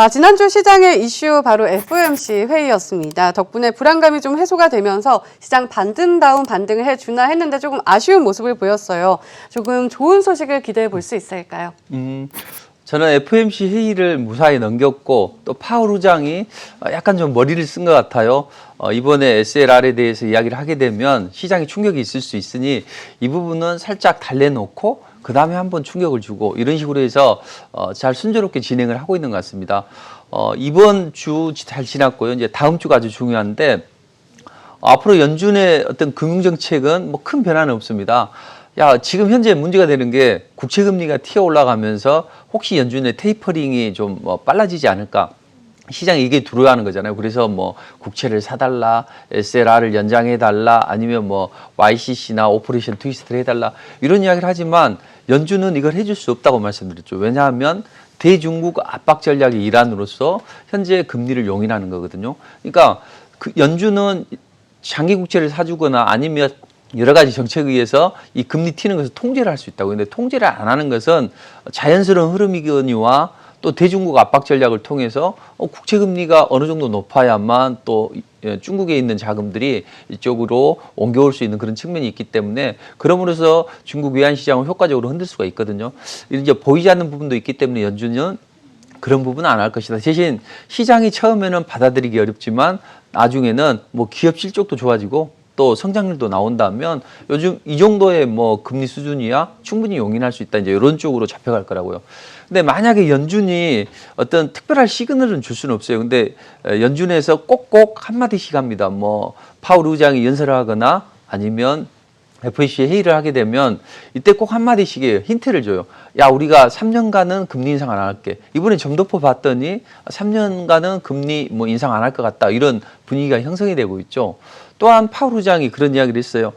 지난주 시장의 이슈 바로 FOMC 회의였습니다. 덕분에 불안감이 좀 해소가 되면서 시장 반등다운 반등을 해주나 했는데 조금 아쉬운 모습을 보였어요. 조금 좋은 소식을 기대해 볼 수 있을까요? 저는 FOMC 회의를 무사히 넘겼고 또 파월 의장이 약간 좀 머리를 쓴 것 같아요. 이번에 SLR에 대해서 이야기를 하게 되면 시장에 충격이 있을 수 있으니 이 부분은 살짝 달래놓고 그 다음에 한번 충격을 주고 이런 식으로 해서 잘 순조롭게 진행을 하고 있는 것 같습니다. 이번 주 잘 지났고요. 이제 다음 주가 아주 중요한데 앞으로 연준의 어떤 금융정책은 뭐 큰 변화는 없습니다. 지금 현재 문제가 되는 게 국채금리가 튀어 올라가면서 혹시 연준의 테이퍼링이 좀 빨라지지 않을까. 시장에 이게 두려워하는 거잖아요. 그래서 뭐 국채를 사달라, SLR을 연장해달라, 아니면 뭐 YCC나 오퍼레이션 트위스트를 해달라 이런 이야기를 하지만 연준은 이걸 해줄 수 없다고 말씀드렸죠. 왜냐하면 대중국 압박 전략의 일환으로서 현재 금리를 용인하는 거거든요. 그러니까 연준은 장기 국채를 사주거나 아니면 여러 가지 정책에 의해서 이 금리 튀는 것을 통제를 할 수 있다고. 근데 통제를 안 하는 것은 자연스러운 흐름이거니와 또 대중국 압박 전략을 통해서 국채 금리가 어느 정도 높아야만 또 중국에 있는 자금들이 이쪽으로 옮겨올 수 있는 그런 측면이 있기 때문에 그럼으로써 중국 외환 시장을 효과적으로 흔들 수가 있거든요. 이제 보이지 않는 부분도 있기 때문에 연준은 그런 부분은 안 할 것이다. 대신 시장이 처음에는 받아들이기 어렵지만 나중에는 뭐 기업 실적도 좋아지고 또 성장률도 나온다면 요즘 이 정도의 뭐 금리 수준이야 충분히 용인할 수 있다. 이제 이런 쪽으로 잡혀갈 거라고요. 근데 만약에 연준이 어떤 특별한 시그널은 줄 수는 없어요. 근데 연준에서 꼭꼭 한마디씩 합니다. 뭐 파월 의장이 연설을 하거나 아니면 FOMC 회의를 하게 되면 이때 꼭 한마디씩 힌트를 줘요. 우리가 3년간은 금리 인상 안 할게. 이번에 점도표 봤더니 3년간은 금리 뭐 인상 안 할 것 같다. 이런 분위기가 형성이 되고 있죠. 또한 파월 의장이 그런 이야기를 했어요.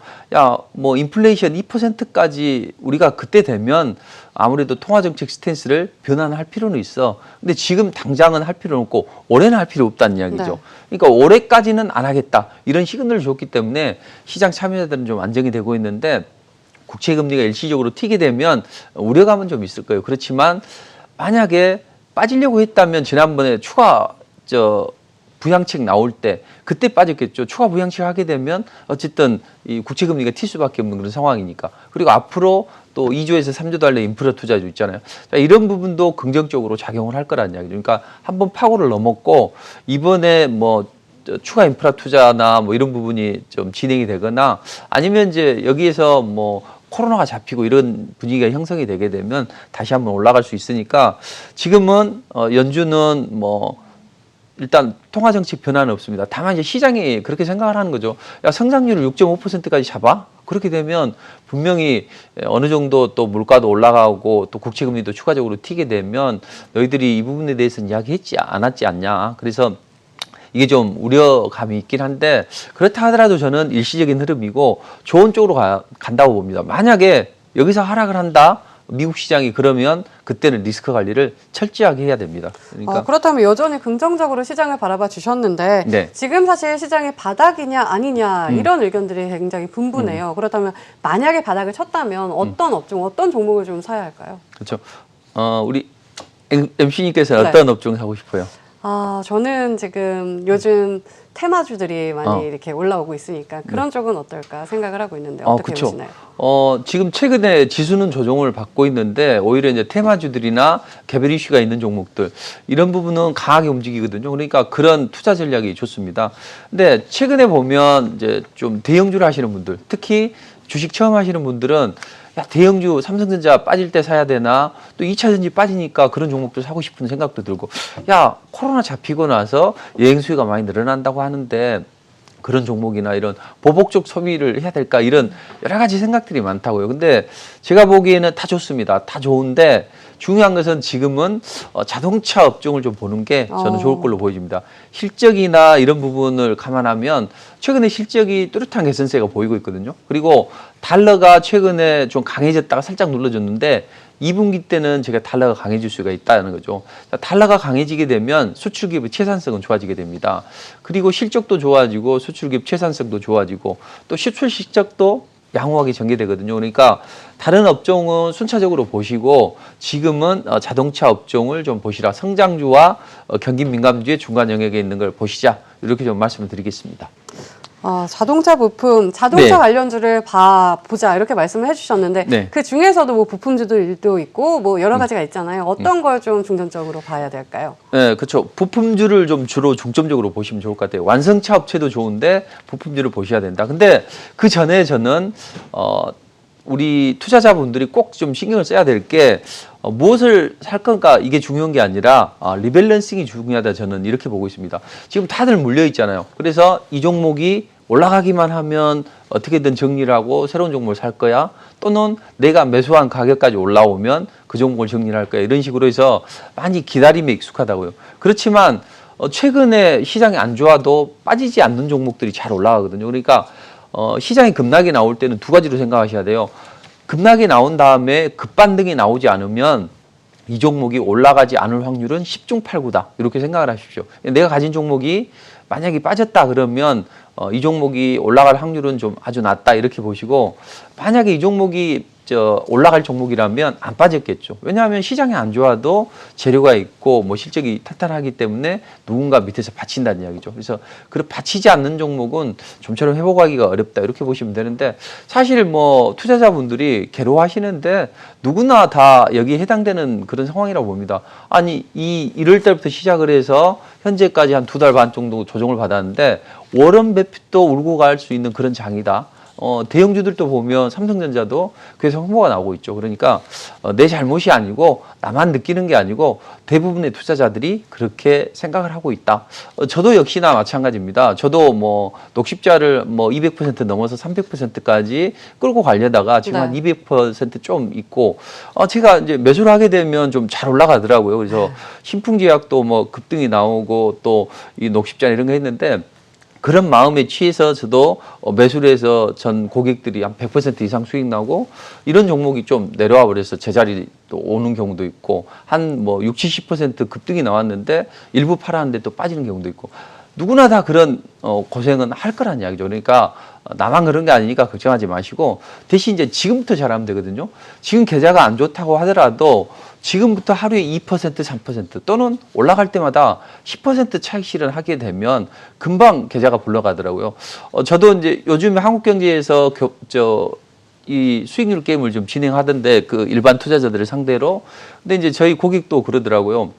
뭐 인플레이션 2%까지 우리가 그때 되면 아무래도 통화정책 스탠스를 변환할 필요는 있어. 근데 지금 당장은 할 필요는 없고 올해는 할 필요 없다는 이야기죠. 네. 그러니까 올해까지는 안 하겠다. 이런 시그널을 줬기 때문에 시장 참여자들은 좀 안정이 되고 있는데 국채 금리가 일시적으로 튀게 되면 우려감은 좀 있을 거예요. 그렇지만 만약에 빠지려고 했다면 지난번에 추가 부양책 나올 때 그때 빠졌겠죠. 추가 부양책을 하게 되면 어쨌든 이 국채 금리가 튈 수밖에 없는 그런 상황이니까. 그리고 앞으로 또 2조에서 3조 달러 인프라 투자도 있잖아요. 이런 부분도 긍정적으로 작용을 할 거라는 이야기죠. 그러니까 한번 파고를 넘었고 이번에 뭐 추가 인프라 투자나 뭐 이런 부분이 좀 진행이 되거나 아니면 이제 여기에서 뭐 코로나가 잡히고 이런 분위기가 형성이 되게 되면 다시 한번 올라갈 수 있으니까 지금은 연준은 뭐 일단 통화정책 변화는 없습니다. 다만 이제 시장이 그렇게 생각을 하는 거죠. 성장률을 6.5%까지 잡아? 그렇게 되면 분명히 어느 정도 또 물가도 올라가고 또 국채금리도 추가적으로 튀게 되면 너희들이 이 부분에 대해서는 이야기했지 않았지 않냐. 그래서 이게 좀 우려감이 있긴 한데 그렇다 하더라도 저는 일시적인 흐름이고 좋은 쪽으로 간다고 봅니다. 만약에 여기서 하락을 한다. 미국 시장이 그러면 그때는 리스크 관리를 철저하게 해야 됩니다. 그러니까 그렇다면 여전히 긍정적으로 시장을 바라봐 주셨는데 네. 지금 사실 시장이 바닥이냐 아니냐 이런 의견들이 굉장히 분분해요. 그렇다면 만약에 바닥을 쳤다면 어떤 업종, 어떤 종목을 좀 사야 할까요? 그렇죠. 우리 MC님께서는 네. 어떤 업종 사고 싶어요? 저는 지금 요즘 테마주들이 많이 이렇게 올라오고 있으니까 그런 쪽은 어떨까 생각을 하고 있는데 어떻게 그쵸. 보시나요? 지금 최근에 지수는 조정을 받고 있는데 오히려 이제 테마주들이나 개별 이슈가 있는 종목들 이런 부분은 강하게 움직이거든요. 그러니까 그런 투자 전략이 좋습니다. 근데 최근에 보면 이제 좀 대형주를 하시는 분들, 특히 주식 처음 하시는 분들은 대형주 삼성전자 빠질 때 사야 되나 또 2차전지 빠지니까 그런 종목들 사고 싶은 생각도 들고 코로나 잡히고 나서 여행 수요가 많이 늘어난다고 하는데 그런 종목이나 이런 보복적 소비를 해야 될까 이런 여러 가지 생각들이 많다고요. 근데 제가 보기에는 다 좋습니다. 다 좋은데 중요한 것은 지금은 자동차 업종을 좀 보는 게 저는 좋을 걸로 보여집니다. 실적이나 이런 부분을 감안하면 최근에 실적이 뚜렷한 개선세가 보이고 있거든요. 그리고 달러가 최근에 좀 강해졌다가 살짝 눌러줬는데 2분기 때는 제가 달러가 강해질 수가 있다는 거죠. 달러가 강해지게 되면 수출기업의 채산성은 좋아지게 됩니다. 그리고 실적도 좋아지고 수출기업 채산성도 좋아지고 또 수출 실적도 양호하게 전개되거든요. 그러니까 다른 업종은 순차적으로 보시고 지금은 자동차 업종을 좀 보시라. 성장주와 경기 민감주의 중간 영역에 있는 걸 보시자. 이렇게 좀 말씀을 드리겠습니다. 자동차 부품, 자동차 네. 관련주를 보자 이렇게 말씀을 해주셨는데 네. 그 중에서도 뭐 부품주들도 있고 뭐 여러 가지가 있잖아요. 어떤 걸 좀 중점적으로 봐야 될까요? 네, 그렇죠. 부품주를 좀 주로 중점적으로 보시면 좋을 것 같아요. 완성차 업체도 좋은데 부품주를 보셔야 된다. 근데 그 전에 저는 우리 투자자분들이 꼭 좀 신경을 써야 될 게 무엇을 살 건가 이게 중요한 게 아니라 리밸런싱이 중요하다 저는 이렇게 보고 있습니다. 지금 다들 물려 있잖아요. 그래서 이 종목이 올라가기만 하면 어떻게든 정리를 하고 새로운 종목을 살 거야. 또는 내가 매수한 가격까지 올라오면 그 종목을 정리를 할 거야. 이런 식으로 해서 많이 기다림에 익숙하다고요. 그렇지만 최근에 시장이 안 좋아도 빠지지 않는 종목들이 잘 올라가거든요. 그러니까 시장이 급락이 나올 때는 두 가지로 생각하셔야 돼요. 급락이 나온 다음에 급반등이 나오지 않으면 이 종목이 올라가지 않을 확률은 10중 8구다. 이렇게 생각을 하십시오. 내가 가진 종목이 만약에 빠졌다 그러면 이 종목이 올라갈 확률은 좀 아주 낮다 이렇게 보시고 만약에 이 종목이 올라갈 종목이라면 안 빠졌겠죠. 왜냐하면 시장이 안 좋아도 재료가 있고 뭐 실적이 탄탄하기 때문에 누군가 밑에서 받친다는 이야기죠. 그래서 받치지 않는 종목은 좀처럼 회복하기가 어렵다 이렇게 보시면 되는데 사실 뭐 투자자분들이 괴로워하시는데 누구나 다 여기에 해당되는 그런 상황이라고 봅니다. 아니 이 1월 달부터 시작을 해서 현재까지 한 2달 반 정도 조정을 받았는데 워런 버핏도 울고 갈 수 있는 그런 장이다. 대형주들도 보면 삼성전자도 계속 홍보가 나오고 있죠. 그러니까 내 잘못이 아니고 나만 느끼는 게 아니고 대부분의 투자자들이 그렇게 생각을 하고 있다. 저도 역시나 마찬가지입니다. 저도 뭐 녹십자를 뭐 200% 넘어서 300%까지 끌고 가려다가 지금 한 200%좀 있고 제가 이제 매수를 하게 되면 좀 잘 올라가더라고요. 그래서 신풍제약도 뭐 급등이 나오고 또 이 녹십자 이런 거 했는데 그런 마음에 취해서 저도 매수를 해서 전 고객들이 한 100% 이상 수익 나고 이런 종목이 좀 내려와 버려서 제자리 또 오는 경우도 있고 한 뭐 60, 70% 급등이 나왔는데 일부 팔았는데 또 빠지는 경우도 있고 누구나 다 그런 고생은 할 거란 이야기죠. 그러니까 나만 그런 게 아니니까 걱정하지 마시고 대신 이제 지금부터 잘하면 되거든요. 지금 계좌가 안 좋다고 하더라도 지금부터 하루에 2%, 3% 또는 올라갈 때마다 10% 차익 실현하게 되면 금방 계좌가 굴러가더라고요. 저도 이제 요즘에 한국경제에서 이 수익률 게임을 좀 진행하던데 그 일반 투자자들을 상대로. 근데 이제 저희 고객도 그러더라고요.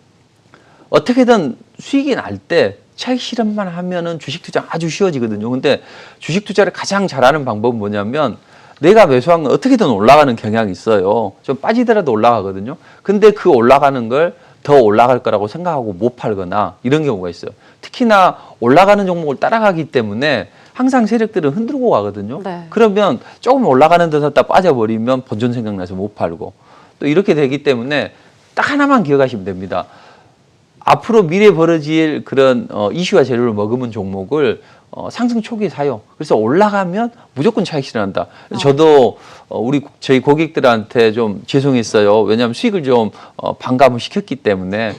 어떻게든 수익이 날 때 차익 실현만 하면은 주식 투자 아주 쉬워지거든요. 근데 주식 투자를 가장 잘하는 방법은 뭐냐면 내가 매수한 건 어떻게든 올라가는 경향이 있어요. 좀 빠지더라도 올라가거든요. 근데 그 올라가는 걸 더 올라갈 거라고 생각하고 못 팔거나 이런 경우가 있어요. 특히나 올라가는 종목을 따라가기 때문에 항상 세력들은 흔들고 가거든요. 네. 그러면 조금 올라가는 데 샀다 빠져버리면 본전 생각나서 못 팔고 또 이렇게 되기 때문에 딱 하나만 기억하시면 됩니다. 앞으로 미래 벌어질 그런 이슈와 재료를 머금은 종목을 상승 초기에 사요. 그래서 올라가면 무조건 차익 실현한다. 저도 저희 고객들한테 좀 죄송했어요. 왜냐하면 수익을 좀 반감을 시켰기 때문에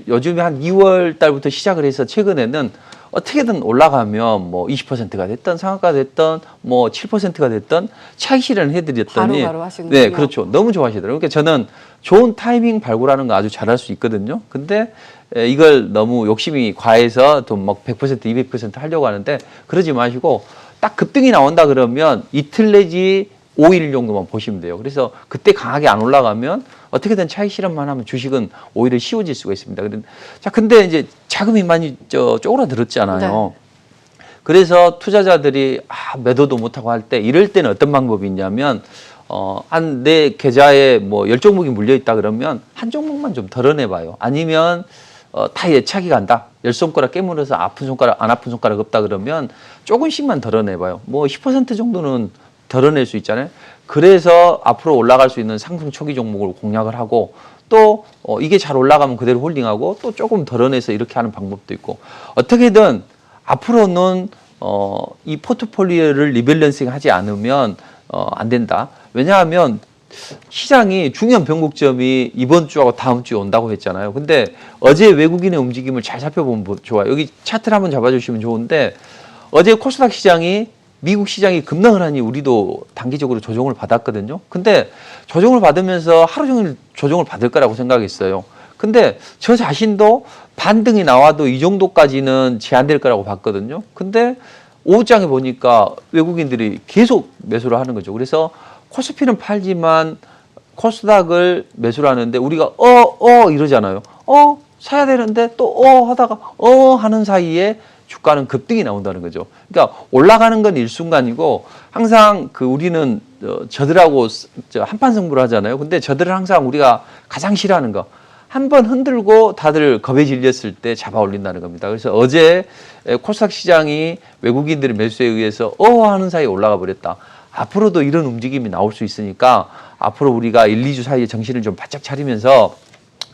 요즘에 한 2월 달부터 시작을 해서 최근에는 어떻게든 올라가면 뭐 20%가 됐던 상한가 됐던 뭐 7%가 됐던 차익 실현을 해드렸더니 바로 하시는군요. 네, 그렇죠. 너무 좋아하시더라고요. 그러니까 저는 좋은 타이밍 발굴하는 거 아주 잘할 수 있거든요. 근데 이걸 너무 욕심이 과해서 또 막 100%, 200% 하려고 하는데 그러지 마시고 딱 급등이 나온다 그러면 이틀 내지 5일 정도만 보시면 돼요. 그래서 그때 강하게 안 올라가면 어떻게든 차익 실현만 하면 주식은 오히려 쉬워질 수가 있습니다. 자, 근데 이제 자금이 많이 쪼그라들었잖아요. 네. 그래서 투자자들이 매도도 못하고 할 때 이럴 때는 어떤 방법이 있냐면 한 내 계좌에 뭐 10종목이 물려 있다 그러면 한 종목만 좀 덜어내봐요. 아니면 다 예착이 간다. 10손가락 깨물어서 아픈 손가락 안 아픈 손가락 없다 그러면 조금씩만 덜어내봐요. 뭐 10% 정도는 덜어낼 수 있잖아요. 그래서 앞으로 올라갈 수 있는 상승 초기 종목을 공략을 하고 또 이게 잘 올라가면 그대로 홀딩하고 또 조금 덜어내서 이렇게 하는 방법도 있고 어떻게든 앞으로는 이 포트폴리오를 리밸런싱 하지 않으면 안 된다. 왜냐하면 시장이 중요한 변곡점이 이번 주하고 다음 주에 온다고 했잖아요. 근데 어제 외국인의 움직임을 잘 살펴보면 좋아요. 여기 차트를 한번 잡아주시면 좋은데 어제 코스닥 시장이 미국 시장이 급락을 하니 우리도 단기적으로 조정을 받았거든요. 근데 조정을 받으면서 하루 종일 조정을 받을 거라고 생각했어요. 근데 저 자신도 반등이 나와도 이 정도까지는 제한될 거라고 봤거든요. 근데 오후장에 보니까 외국인들이 계속 매수를 하는 거죠. 그래서 코스피는 팔지만 코스닥을 매수를 하는데 우리가 이러잖아요. 사야 되는데 또 하다가 하는 사이에 주가는 급등이 나온다는 거죠. 그러니까 올라가는 건 일순간이고 항상 그 우리는 저들하고 한판 승부를 하잖아요. 근데 저들은 항상 우리가 가장 싫어하는 거 한번 흔들고 다들 겁에 질렸을 때 잡아 올린다는 겁니다. 그래서 어제 코스닥 시장이 외국인들의 매수에 의해서 하는 사이에 올라가 버렸다. 앞으로도 이런 움직임이 나올 수 있으니까 앞으로 우리가 1, 2주 사이에 정신을 좀 바짝 차리면서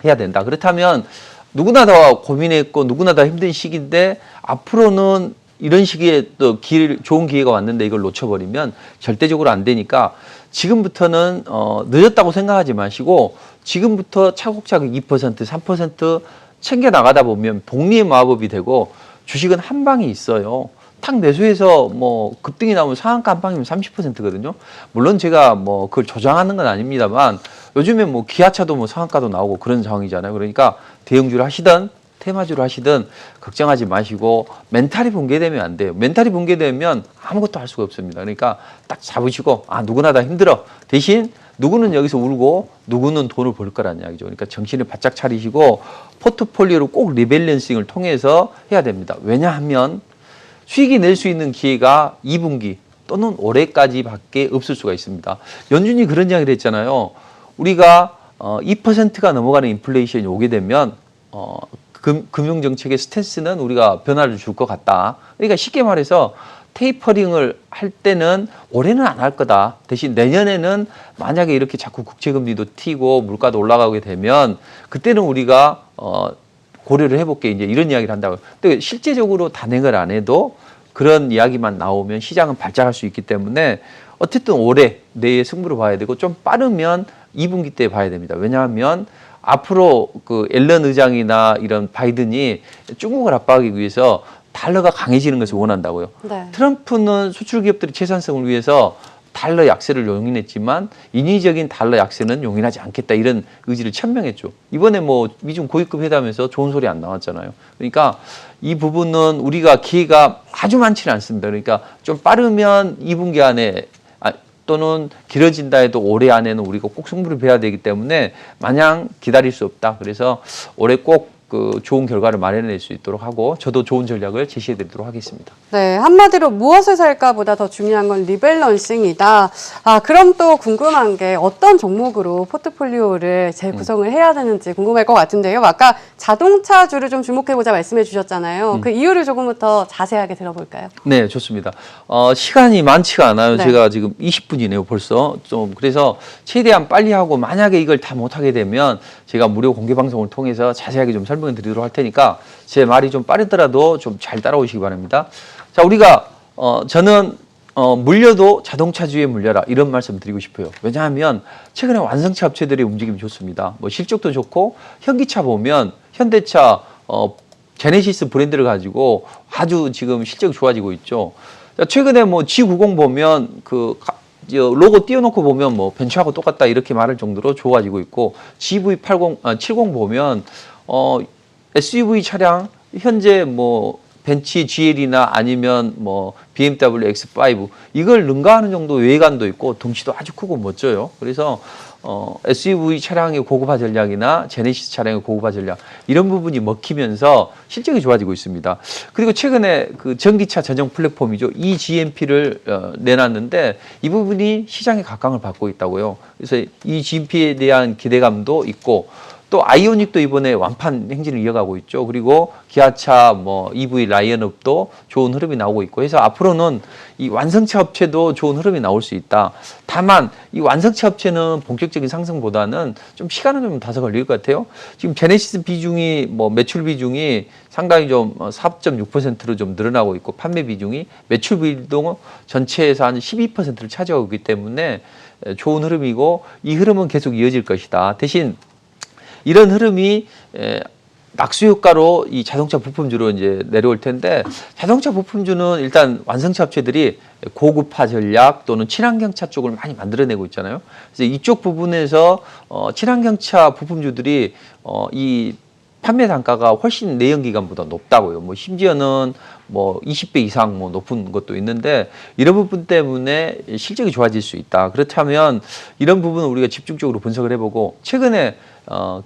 해야 된다. 그렇다면 누구나 다 고민했고 누구나 다 힘든 시기인데 앞으로는 이런 시기에 또 좋은 기회가 왔는데 이걸 놓쳐버리면 절대적으로 안 되니까 지금부터는 늦었다고 생각하지 마시고 지금부터 차곡차곡 2%, 3% 챙겨 나가다 보면 복리의 마법이 되고 주식은 한 방이 있어요. 탁 매수해서 뭐 급등이 나오면 상한가 한 방이면 30%거든요. 물론 제가 뭐 그걸 조장하는 건 아닙니다만 요즘에 뭐 기아차도 뭐 상한가도 나오고 그런 상황이잖아요. 그러니까 대형주를 하시든 테마주를 하시든 걱정하지 마시고 멘탈이 붕괴되면 안 돼요. 멘탈이 붕괴되면 아무것도 할 수가 없습니다. 그러니까 딱 잡으시고 누구나 다 힘들어. 대신 누구는 여기서 울고 누구는 돈을 벌 거라는 이야기죠. 그러니까 정신을 바짝 차리시고 포트폴리오를 꼭 리밸런싱을 통해서 해야 됩니다. 왜냐하면 수익이 낼 수 있는 기회가 2분기 또는 올해까지밖에 없을 수가 있습니다. 연준이 그런 이야기를 했잖아요. 우리가 2%가 넘어가는 인플레이션이 오게 되면 금융정책의 스탠스는 우리가 변화를 줄 것 같다. 그러니까 쉽게 말해서 테이퍼링을 할 때는 올해는 안 할 거다. 대신 내년에는 만약에 이렇게 자꾸 국채금리도 튀고 물가도 올라가게 되면 그때는 우리가 고려를 해볼게 이제 이런 이야기를 한다고요. 근데 실제적으로 단행을 안 해도 그런 이야기만 나오면 시장은 발작할 수 있기 때문에 어쨌든 올해 내에 승부를 봐야 되고 좀 빠르면 2분기 때 봐야 됩니다. 왜냐하면 앞으로 그 앨런 의장이나 이런 바이든이 중국을 압박하기 위해서 달러가 강해지는 것을 원한다고요. 네. 트럼프는 수출 기업들의 채산성을 위해서 달러 약세를 용인했지만 인위적인 달러 약세는 용인하지 않겠다 이런 의지를 천명했죠. 이번에 뭐 미중 고위급 회담에서 좋은 소리 안 나왔잖아요. 그러니까 이 부분은 우리가 기회가 아주 많지는 않습니다. 그러니까 좀 빠르면 2분기 안에 또는 길어진다 해도 올해 안에는 우리가 꼭 승부를 배워야 되기 때문에 마냥 기다릴 수 없다. 그래서 올해 꼭 그 좋은 결과를 마련해낼 수 있도록 하고 저도 좋은 전략을 제시해드리도록 하겠습니다. 네, 한마디로 무엇을 살까보다 더 중요한 건 리밸런싱이다. 그럼 또 궁금한 게 어떤 종목으로 포트폴리오를 재구성을 해야 되는지 궁금할 것 같은데요. 아까 자동차주를 좀 주목해보자 말씀해 주셨잖아요. 그 이유를 조금 더 자세하게 들어볼까요? 네, 좋습니다. 시간이 많지가 않아요. 네. 제가 지금 20분이네요, 벌써. 좀 그래서 최대한 빨리 하고 만약에 이걸 다 못하게 되면 제가 무료 공개 방송을 통해서 자세하게 좀 설명을 드리도록 할 테니까 제 말이 좀 빠르더라도 좀 잘 따라오시기 바랍니다. 자, 우리가 저는 물려도 자동차주에 물려라 이런 말씀 드리고 싶어요. 왜냐하면 최근에 완성차 업체들의 움직임이 좋습니다. 뭐 실적도 좋고 현기차 보면 현대차 제네시스 브랜드를 가지고 아주 지금 실적이 좋아지고 있죠. 자, 최근에 뭐 G90 보면 그 로고 띄워놓고 보면 뭐 벤츠하고 똑같다 이렇게 말할 정도로 좋아지고 있고 GV70 보면 SUV 차량 현재 뭐 벤츠 GL이나 아니면 뭐 BMW X5 이걸 능가하는 정도 외관도 있고 덩치도 아주 크고 멋져요. 그래서 SUV 차량의 고급화 전략이나 제네시스 차량의 고급화 전략 이런 부분이 먹히면서 실적이 좋아지고 있습니다. 그리고 최근에 그 전기차 전용 플랫폼이죠. eGMP를 내놨는데 이 부분이 시장의 각광을 받고 있다고요. 그래서 이 GMP에 대한 기대감도 있고 또 아이오닉도 이번에 완판 행진을 이어가고 있죠. 그리고 기아차, 뭐 EV 라이언업도 좋은 흐름이 나오고 있고 해서 앞으로는 이 완성차 업체도 좋은 흐름이 나올 수 있다. 다만 이 완성차 업체는 본격적인 상승보다는 좀 시간은 좀 다소 걸릴 것 같아요. 지금 제네시스 비중이 뭐 매출 비중이 상당히 좀 4.6%로 좀 늘어나고 있고 판매 비중이 매출 비중 전체에서 한 12%를 차지하고 있기 때문에 좋은 흐름이고 이 흐름은 계속 이어질 것이다. 대신 이런 흐름이 낙수 효과로 이 자동차 부품주로 이제 내려올 텐데, 자동차 부품주는 일단 완성차 업체들이 고급화 전략 또는 친환경차 쪽을 많이 만들어내고 있잖아요. 그래서 이쪽 부분에서 친환경차 부품주들이 이 판매 단가가 훨씬 내연기관보다 높다고요. 뭐 심지어는 뭐 20배 이상 뭐 높은 것도 있는데, 이런 부분 때문에 실적이 좋아질 수 있다. 그렇다면 이런 부분을 우리가 집중적으로 분석을 해보고, 최근에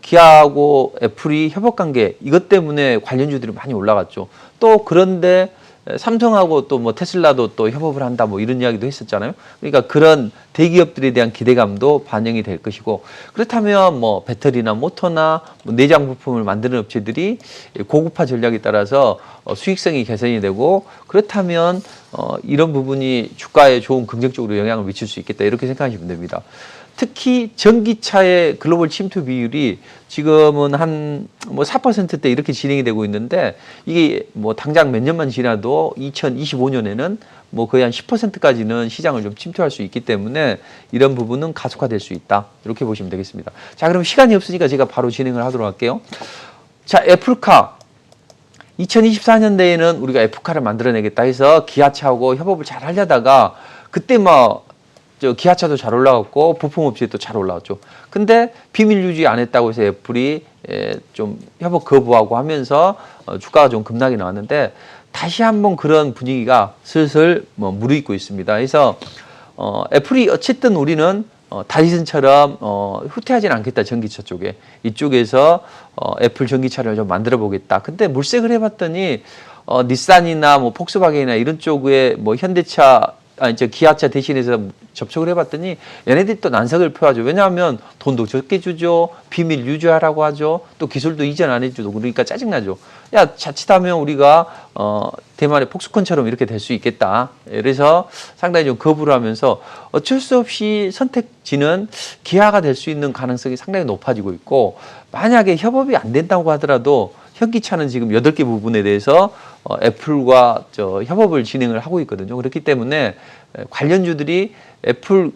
기아하고 애플이 협업 관계, 이것 때문에 관련주들이 많이 올라갔죠. 또 그런데 삼성하고 또 뭐 테슬라도 또 협업을 한다, 뭐 이런 이야기도 했었잖아요. 그러니까 그런 대기업들에 대한 기대감도 반영이 될 것이고, 그렇다면 뭐 배터리나 모터나 뭐 내장 부품을 만드는 업체들이 고급화 전략에 따라서 수익성이 개선이 되고, 그렇다면 이런 부분이 주가에 좋은 긍정적으로 영향을 미칠 수 있겠다, 이렇게 생각하시면 됩니다. 특히 전기차의 글로벌 침투 비율이 지금은 한 뭐 4%대 이렇게 진행이 되고 있는데, 이게 뭐 당장 몇 년만 지나도 2025년에는 뭐 거의 한 10%까지는 시장을 좀 침투할 수 있기 때문에 이런 부분은 가속화될 수 있다, 이렇게 보시면 되겠습니다. 자, 그럼 시간이 없으니까 제가 바로 진행을 하도록 할게요. 자, 애플카. 2024년대에는 우리가 애플카를 만들어내겠다 해서 기아차하고 협업을 잘 하려다가, 그때 뭐 기아차도 잘 올라갔고 부품업체도 잘 올라왔죠. 근데 비밀 유지 안 했다고 해서 애플이 좀 협업 거부하고 하면서 주가가 좀 급락이 나왔는데, 다시 한번 그런 분위기가 슬슬 뭐 무르익고 있습니다. 그래서 애플이 어쨌든 우리는 다이슨처럼 후퇴하지는 않겠다, 전기차 쪽에. 이쪽에서 애플 전기차를 좀 만들어 보겠다. 근데 물색을 해봤더니 닛산이나 뭐 폭스바겐이나 이런 쪽에 뭐 현대차, 기아차 대신해서 접촉을 해봤더니 얘네들이 또 난색을 표하죠. 왜냐하면 돈도 적게 주죠. 비밀 유지하라고 하죠. 또 기술도 이전 안 해주고, 그러니까 짜증나죠. 야, 자칫하면 우리가 대만의 폭스콘처럼 이렇게 될 수 있겠다. 그래서 상당히 좀 거부를 하면서 어쩔 수 없이 선택지는 기아가 될 수 있는 가능성이 상당히 높아지고 있고, 만약에 협업이 안 된다고 하더라도 현기차는 지금 8개 부분에 대해서 애플과 협업을 진행을 하고 있거든요. 그렇기 때문에 관련주들이 애플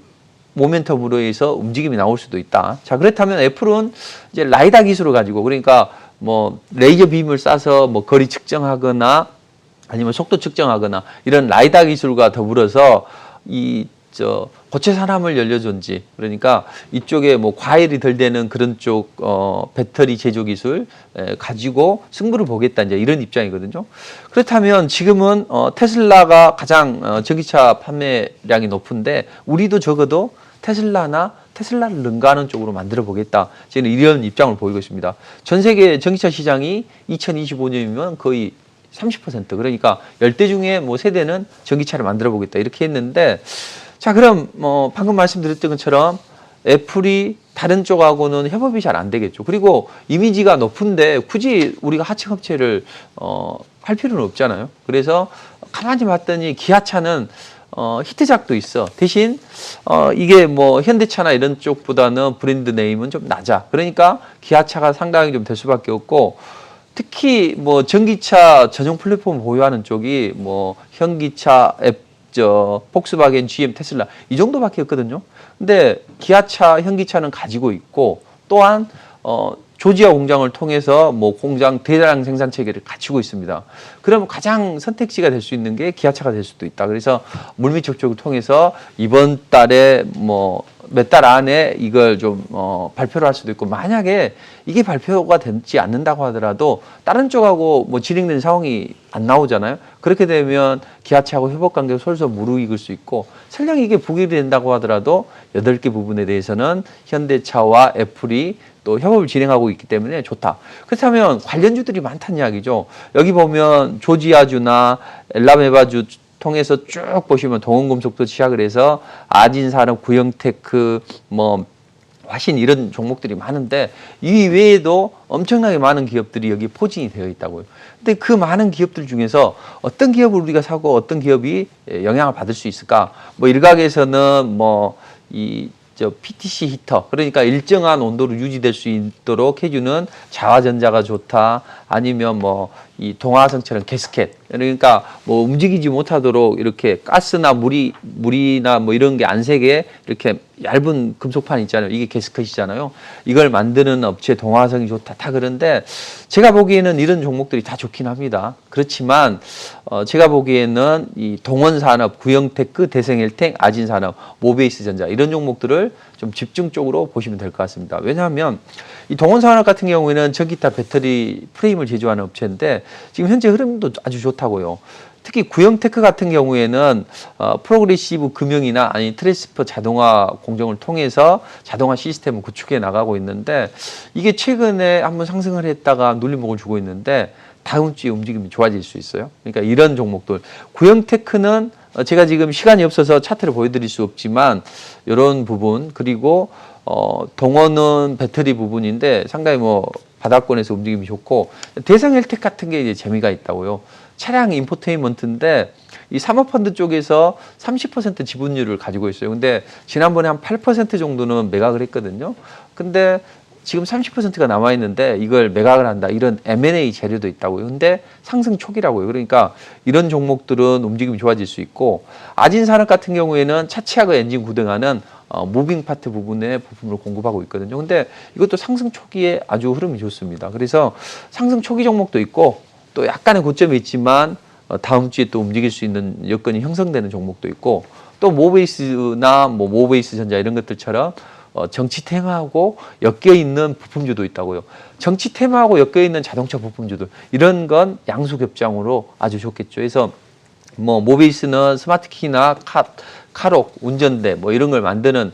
모멘텀으로 해서 움직임이 나올 수도 있다. 자, 그렇다면 애플은 이제 라이다 기술을 가지고, 그러니까 뭐 레이저 빔을 쏴서 뭐 거리 측정하거나 아니면 속도 측정하거나 이런 라이다 기술과 더불어서 고체 산화물 연료 전지, 그러니까 이쪽에 뭐 과열이 덜 되는 그런 쪽 배터리 제조 기술 가지고 승부를 보겠다, 이제 이런 입장이거든요. 그렇다면 지금은 테슬라가 가장 전기차 판매량이 높은데, 우리도 적어도 테슬라를 능가하는 쪽으로 만들어 보겠다, 저는 이런 입장을 보이고 있습니다. 전 세계 전기차 시장이 2025년이면 거의 30%, 그러니까 10대 중에 뭐 세대는 전기차를 만들어 보겠다, 이렇게 했는데, 자, 그럼 뭐 방금 말씀드렸던 것처럼 애플이 다른 쪽하고는 협업이 잘 안 되겠죠. 그리고 이미지가 높은데 굳이 우리가 하청 업체를 할 필요는 없잖아요. 그래서 가만히 봤더니 기아차는 히트작도 있어. 대신 이게 뭐 현대차나 이런 쪽보다는 브랜드 네임은 좀 낮아. 그러니까 기아차가 상당히 좀 될 수밖에 없고, 특히 뭐 전기차 전용 플랫폼을 보유하는 쪽이 뭐 현기차, 폭스바겐, GM, 테슬라 이 정도밖에 없거든요. 근데 기아차, 현기차는 가지고 있고, 또한 조지아 공장을 통해서 뭐 공장 대량 생산 체계를 갖추고 있습니다. 그러면 가장 선택지가 될 수 있는 게 기아차가 될 수도 있다. 그래서 물밑 접촉을 통해서 이번 달에 뭐 몇 달 안에 이걸 좀 발표를 할 수도 있고, 만약에 이게 발표가 되지 않는다고 하더라도 다른 쪽하고 뭐 진행된 상황이 안 나오잖아요. 그렇게 되면 기아차하고 협업 관계가 솔솔 무르익을 수 있고, 설령 이게 부결이 된다고 하더라도 8개 부분에 대해서는 현대차와 애플이 또 협업을 진행하고 있기 때문에 좋다. 그렇다면 관련주들이 많다는 이야기죠. 여기 보면 조지아주나 엘라메바주 통해서 쭉 보시면 동원금속도 시작을 해서 아진산업, 구형테크, 뭐 화신 이런 종목들이 많은데, 이 외에도 엄청나게 많은 기업들이 여기 포진이 되어 있다고요. 근데 그 많은 기업들 중에서 어떤 기업을 우리가 사고 어떤 기업이 영향을 받을 수 있을까? 뭐 일각에서는 뭐 PTC 히터, 그러니까 일정한 온도로 유지될 수 있도록 해주는 자화전자가 좋다. 아니면 뭐 이 동화성처럼 게스켓, 그러니까 뭐 움직이지 못하도록 이렇게 가스나 물이나 뭐 이런 게 안 새게 이렇게 얇은 금속판 있잖아요. 이게 게스켓이잖아요. 이걸 만드는 업체 동화성이 좋다 다 그런데 제가 보기에는 이런 종목들이 다 좋긴 합니다. 그렇지만 제가 보기에는 이 동원산업, 구형테크, 대성헬텍, 아진산업, 모베이스전자 이런 종목들을 좀 집중적으로 보시면 될 것 같습니다. 왜냐하면 이 동원산업 같은 경우에는 전기차 배터리 프레임을 제조하는 업체인데 지금 현재 흐름도 아주 좋다고요. 특히 구형테크 같은 경우에는 프로그레시브 금융이나 아니 트랜스퍼 자동화 공정을 통해서 자동화 시스템을 구축해 나가고 있는데 이게 최근에 한번 상승을 했다가 눌림목을 주고 있는데 다음 주에 움직임이 좋아질 수 있어요. 그러니까 이런 종목들 구형테크는 제가 지금 시간이 없어서 차트를 보여드릴 수 없지만 이런 부분 그리고 동원은 배터리 부분인데 상당히 뭐 바닥권에서 움직임이 좋고 대성헬텍 같은 게 이제 재미가 있다고요. 차량 인포테인먼트인데 이 사모펀드 쪽에서 30% 지분율을 가지고 있어요. 근데 지난번에 한 8% 정도는 매각을 했거든요. 근데 지금 30%가 남아 있는데 이걸 매각을 한다. 이런 M&A 재료도 있다고요. 근데 상승 초기라고요. 그러니까 이런 종목들은 움직임이 좋아질 수 있고 아진산업 같은 경우에는 차치하고 엔진 구동하는 무빙 파트 부분에 부품을 공급하고 있거든요. 근데 이것도 상승 초기에 아주 흐름이 좋습니다. 그래서 상승 초기 종목도 있고 또 약간의 고점이 있지만 다음 주에 또 움직일 수 있는 여건이 형성되는 종목도 있고 또 모베이스나 뭐 모베이스 전자 이런 것들처럼 정치 테마하고 엮여 있는 부품주도 있다고요. 정치 테마하고 엮여 있는 자동차 부품주도 이런 건 양수 겹장으로 아주 좋겠죠. 그래서 뭐 모베이스는 스마트키나 카록, 운전대 뭐 이런 걸 만드는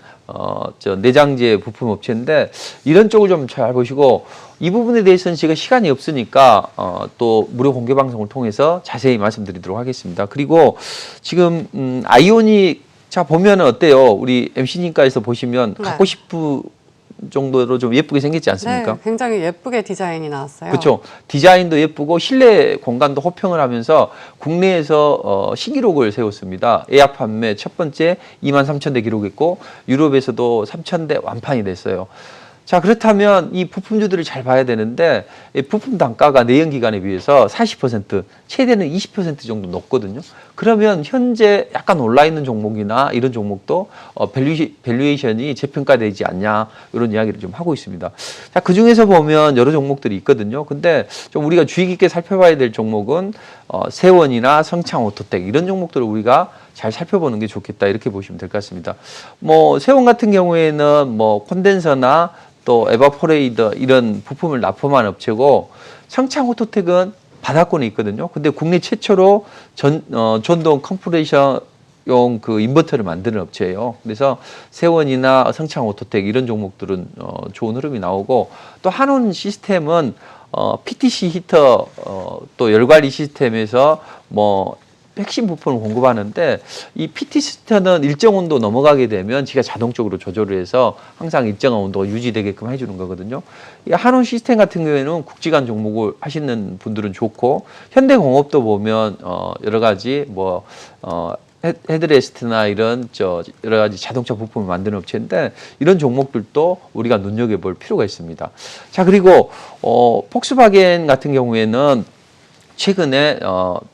내장재 부품 업체인데 이런 쪽을 좀 잘 보시고 이 부분에 대해서는 제가 시간이 없으니까 또 무료 공개 방송을 통해서 자세히 말씀드리도록 하겠습니다. 그리고 지금 아이오닉 자 보면은 어때요? 우리 MC님과에서 보시면 네. 갖고 싶은 정도로 좀 예쁘게 생겼지 않습니까? 네, 굉장히 예쁘게 디자인이 나왔어요. 그렇죠. 디자인도 예쁘고 실내 공간도 호평을 하면서 국내에서 신기록을 세웠습니다. 예약 판매 첫 번째 23,000대 기록했고 유럽에서도 3,000대 완판이 됐어요. 자 그렇다면 이 부품주들을 잘 봐야 되는데 이 부품 단가가 내연 기간에 비해서 40% 최대는 20% 정도 높거든요. 그러면 현재 약간 올라 있는 종목이나 이런 종목도 밸류에이션이 재평가되지 않냐 이런 이야기를 좀 하고 있습니다. 자 그중에서 보면 여러 종목들이 있거든요. 근데 좀 우리가 주의 깊게 살펴봐야 될 종목은 세원이나 성창오토텍 이런 종목들을 우리가 잘 살펴보는 게 좋겠다 이렇게 보시면 될 것 같습니다. 뭐 세원 같은 경우에는 뭐 콘덴서나 또 에바포레이더 이런 부품을 납품한 업체고 성창오토텍은 바닥권에 있거든요. 근데 국내 최초로 전동 컴프레셔용 그 인버터를 만드는 업체예요. 그래서 세원이나 성창오토텍 이런 종목들은 좋은 흐름이 나오고 또 한온 시스템은 PTC 히터 또 열관리 시스템에서 뭐 핵심 부품을 공급하는데 이 PT 히터는 일정 온도 넘어가게 되면 지가 자동적으로 조절을 해서 항상 일정한 온도가 유지되게끔 해주는 거거든요. 이 한온 시스템 같은 경우에는 국지간 종목을 하시는 분들은 좋고 현대공업도 보면 여러 가지 뭐 헤드레스트나 이런 여러 가지 자동차 부품을 만드는 업체인데 이런 종목들도 우리가 눈여겨볼 필요가 있습니다. 자 그리고 폭스바겐 같은 경우에는 최근에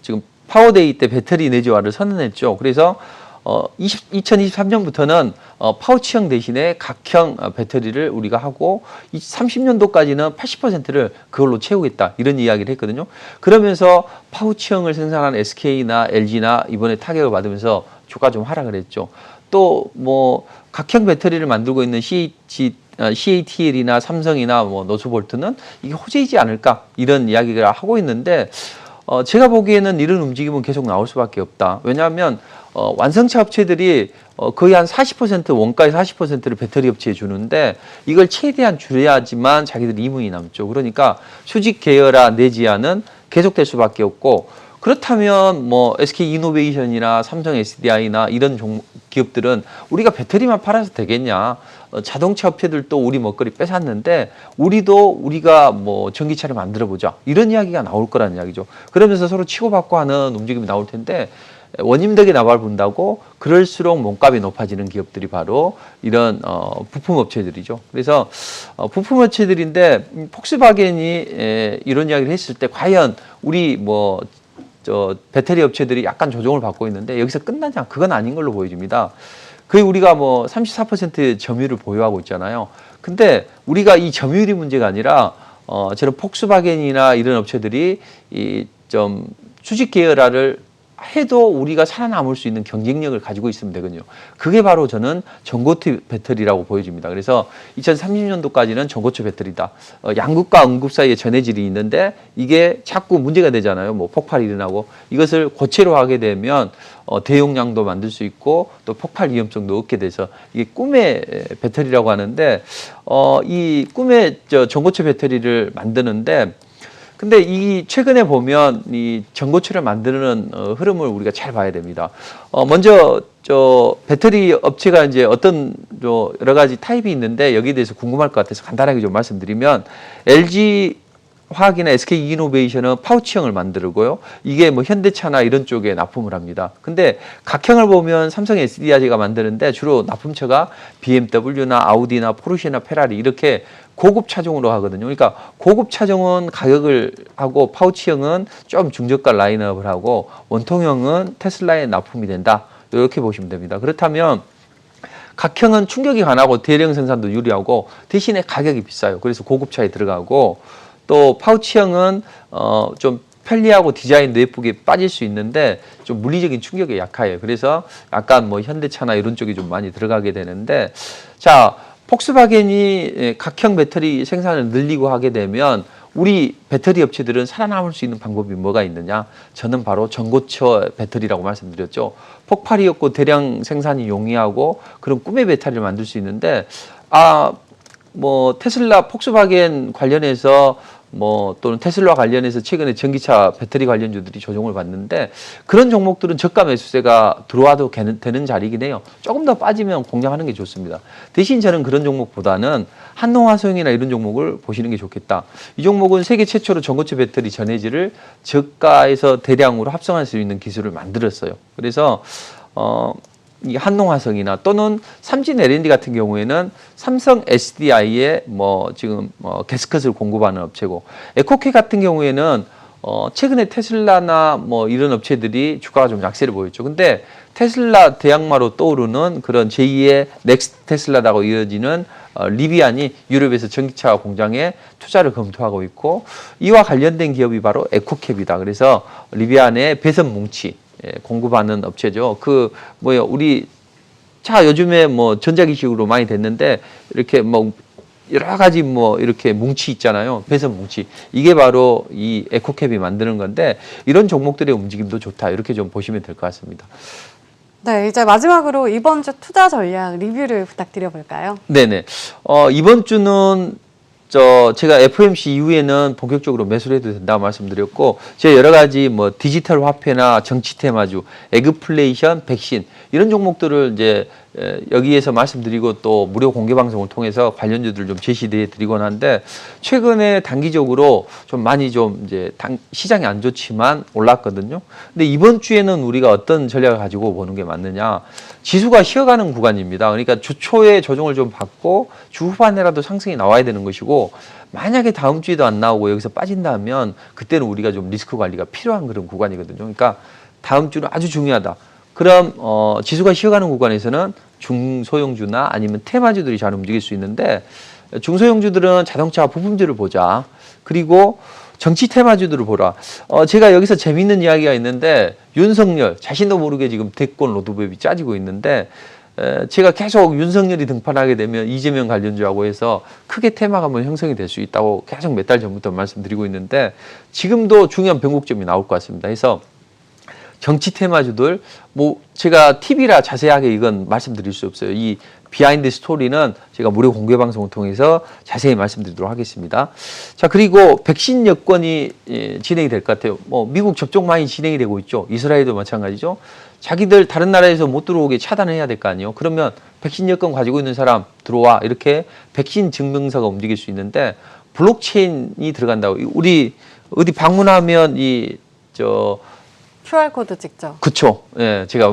지금 파워데이 때 배터리 내재화를 선언했죠. 그래서 2023년부터는 파우치형 대신에 각형 배터리를 우리가 하고 30년도까지는 80%를 그걸로 채우겠다 이런 이야기를 했거든요. 그러면서 파우치형을 생산하는 SK나 LG나 이번에 타격을 받으면서 주가 좀 하락을 했죠. 또 뭐 각형 배터리를 만들고 있는 CATL이나 삼성이나 뭐 노스볼트는 이게 호재이지 않을까 이런 이야기를 하고 있는데 제가 보기에는 이런 움직임은 계속 나올 수밖에 없다. 왜냐하면 완성차 업체들이 거의 한 40% 원가의 40%를 배터리 업체에 주는데 이걸 최대한 줄여야지만 자기들 이문이 남죠. 그러니까 수직 계열화 내지하는 계속될 수밖에 없고 그렇다면 뭐 SK 이노베이션이나 삼성 SDI나 이런 기업들은 우리가 배터리만 팔아서 되겠냐? 자동차 업체들도 우리 먹거리 뺏었는데 우리가 뭐 전기차를 만들어 보자 이런 이야기가 나올 거라는 이야기죠. 그러면서 서로 치고받고 하는 움직임이 나올 텐데 원임덕에 나발 분다고 그럴수록 몸값이 높아지는 기업들이 바로 이런 부품 업체들이죠. 그래서 부품 업체들인데 폭스바겐이 이런 이야기를 했을 때 과연 우리 배터리 업체들이 약간 조정을 받고 있는데 여기서 끝나냐? 그건 아닌 걸로 보여집니다. 거의 우리가 34% 점유율을 보유하고 있잖아요. 근데 우리가 이 점유율이 문제가 아니라 저런 폭스바겐이나 이런 업체들이 좀 수직 계열화를 해도 우리가 살아남을 수 있는 경쟁력을 가지고 있으면 되거든요. 그게 바로 저는 전고체 배터리라고 보여집니다. 그래서 2030년도까지는 전고체 배터리다. 양극과 음극 사이에 전해질이 있는데 이게 자꾸 문제가 되잖아요. 폭발이 일어나고 이것을 고체로 하게 되면 대용량도 만들 수 있고 또 폭발 위험성도 없게 돼서 이게 꿈의 배터리라고 하는데 이 꿈의 전고체 배터리를 만드는데 근데 이 최근에 보면 이 전고체를 만드는 흐름을 우리가 잘 봐야 됩니다. 먼저 배터리 업체가 이제 어떤 여러 가지 타입이 있는데 여기에 대해서 궁금할 것 같아서 간단하게 좀 말씀드리면 LG 화학이나 SK 이노베이션은 파우치형을 만들고요. 이게 현대차나 이런 쪽에 납품을 합니다. 근데 각형을 보면 삼성 SDI가 만드는데 주로 납품처가 BMW나 아우디나 포르쉐나 페라리 이렇게 고급 차종으로 하거든요. 그러니까 고급 차종은 가격을 하고 파우치형은 좀 중저가 라인업을 하고 원통형은 테슬라에 납품이 된다. 이렇게 보시면 됩니다. 그렇다면 각형은 충격이 강하고 대량 생산도 유리하고 대신에 가격이 비싸요. 그래서 고급차에 들어가고 또 파우치형은 좀 편리하고 디자인도 예쁘게 빠질 수 있는데 좀 물리적인 충격에 약해요. 그래서 약간 현대차나 이런 쪽이 좀 많이 들어가게 되는데 자, 폭스바겐이 각형 배터리 생산을 늘리고 하게 되면 우리 배터리 업체들은 살아남을 수 있는 방법이 뭐가 있느냐? 저는 바로 전고체 배터리라고 말씀드렸죠. 폭발이 없고 대량 생산이 용이하고 그런 꿈의 배터리를 만들 수 있는데 테슬라 폭스바겐 관련해서 또는 테슬라 관련해서 최근에 전기차 배터리 관련주들이 조정을 받는데 그런 종목들은 저가 매수세가 들어와도 되는 자리이긴 해요. 조금 더 빠지면 공략하는 게 좋습니다. 대신 저는 그런 종목보다는 한농화성이나 이런 종목을 보시는 게 좋겠다. 이 종목은 세계 최초로 전고체 배터리 전해질을 저가에서 대량으로 합성할 수 있는 기술을 만들었어요. 그래서 이 한농화성이나 또는 삼진 L&D 같은 경우에는 삼성 SDI에 지금 게스컷을 공급하는 업체고 에코케 같은 경우에는 최근에 테슬라나 이런 업체들이 주가가 좀 약세를 보였죠. 근데 테슬라 대항마로 떠오르는 그런 제2의 넥스트 테슬라라고 이어지는 리비안이 유럽에서 전기차 공장에 투자를 검토하고 있고 이와 관련된 기업이 바로 에코캡이다. 그래서 리비안의 배선 뭉치 공급하는 업체죠. 우리 차 요즘에 전자기식으로 많이 됐는데 이렇게 여러 가지 이렇게 뭉치 있잖아요. 배선 뭉치. 이게 바로 이 에코캡이 만드는 건데 이런 종목들의 움직임도 좋다. 이렇게 좀 보시면 될 것 같습니다. 네, 이제 마지막으로 이번 주 투자 전략 리뷰를 부탁드려 볼까요? 네네. 이번 주는 제가 FOMC 이후에는 본격적으로 매수를 해도 된다고 말씀드렸고, 제가 여러 가지 디지털 화폐나 정치 테마주, 에그플레이션, 백신 이런 종목들을 이제 여기에서 말씀드리고 또 무료 공개 방송을 통해서 관련주들 좀 제시해 드리곤 한데 최근에 단기적으로 좀 많이 이제 시장이 안 좋지만 올랐거든요. 근데 이번 주에는 우리가 어떤 전략을 가지고 보는 게 맞느냐? 지수가 쉬어가는 구간입니다. 그러니까 주 초에 조정을 좀 받고 주 후반에라도 상승이 나와야 되는 것이고 만약에 다음 주에도 안 나오고 여기서 빠진다면 그때는 우리가 좀 리스크 관리가 필요한 그런 구간이거든요. 그러니까 다음 주는 아주 중요하다. 그럼 지수가 쉬어가는 구간에서는 중소형주나 아니면 테마주들이 잘 움직일 수 있는데 중소형주들은 자동차 부품주를 보자. 그리고 정치 테마주들을 보라. 제가 여기서 재미있는 이야기가 있는데 윤석열 자신도 모르게 지금 대권 로드맵이 짜지고 있는데 제가 계속 윤석열이 등판하게 되면 이재명 관련주하고 해서 크게 테마가 한번 형성이 될 수 있다고 계속 몇 달 전부터 말씀드리고 있는데 지금도 중요한 변곡점이 나올 것 같습니다. 그래서 정치 테마주들 제가 TV라 자세하게 이건 말씀드릴 수 없어요. 이 비하인드 스토리는 제가 무료 공개 방송을 통해서 자세히 말씀드리도록 하겠습니다. 자, 그리고 백신 여건이 진행이 될 것 같아요. 미국 접종 많이 진행이 되고 있죠. 이스라엘도 마찬가지죠. 자기들 다른 나라에서 못 들어오게 차단해야 될 거 아니에요. 그러면 백신 여건 가지고 있는 사람 들어와 이렇게 백신 증명서가 움직일 수 있는데 블록체인이 들어간다고. 우리 어디 방문하면 QR코드 찍죠. 그쵸. 예, 제가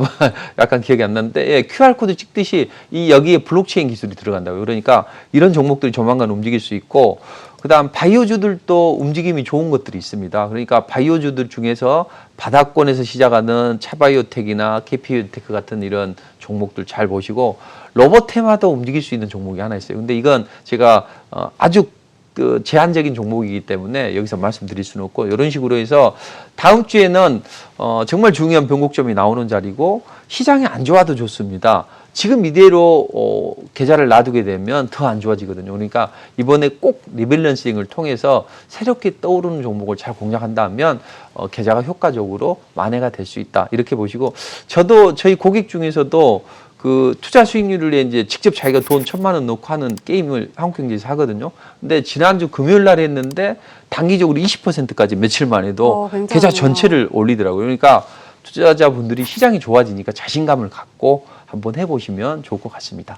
약간 기억이 안 나는데, 예, QR코드 찍듯이 여기에 블록체인 기술이 들어간다고요. 그러니까 이런 종목들이 조만간 움직일 수 있고, 그 다음 바이오주들도 움직임이 좋은 것들이 있습니다. 그러니까 바이오주들 중에서 바닥권에서 시작하는 차바이오텍이나 KP바이오텍 같은 이런 종목들 잘 보시고, 로보테마도 움직일 수 있는 종목이 하나 있어요. 근데 이건 제가 아주 그 제한적인 종목이기 때문에 여기서 말씀드릴 수는 없고, 이런 식으로 해서 다음 주에는 정말 중요한 변곡점이 나오는 자리고, 시장이 안 좋아도 좋습니다. 지금 이대로 계좌를 놔두게 되면 더 안 좋아지거든요. 그러니까 이번에 꼭 리밸런싱을 통해서 새롭게 떠오르는 종목을 잘 공략한다면 계좌가 효과적으로 만회가 될 수 있다, 이렇게 보시고, 저도 저희 고객 중에서도 그 투자 수익률을 이제 직접 자기가 돈 1,000만 원 넣고 하는 게임을 한국경제에서 하거든요. 근데 지난주 금요일 날 했는데 단기적으로 20%까지 며칠만 해도 굉장하네요. 계좌 전체를 올리더라고요. 그러니까 투자자분들이 시장이 좋아지니까 자신감을 갖고 한번 해보시면 좋을 것 같습니다.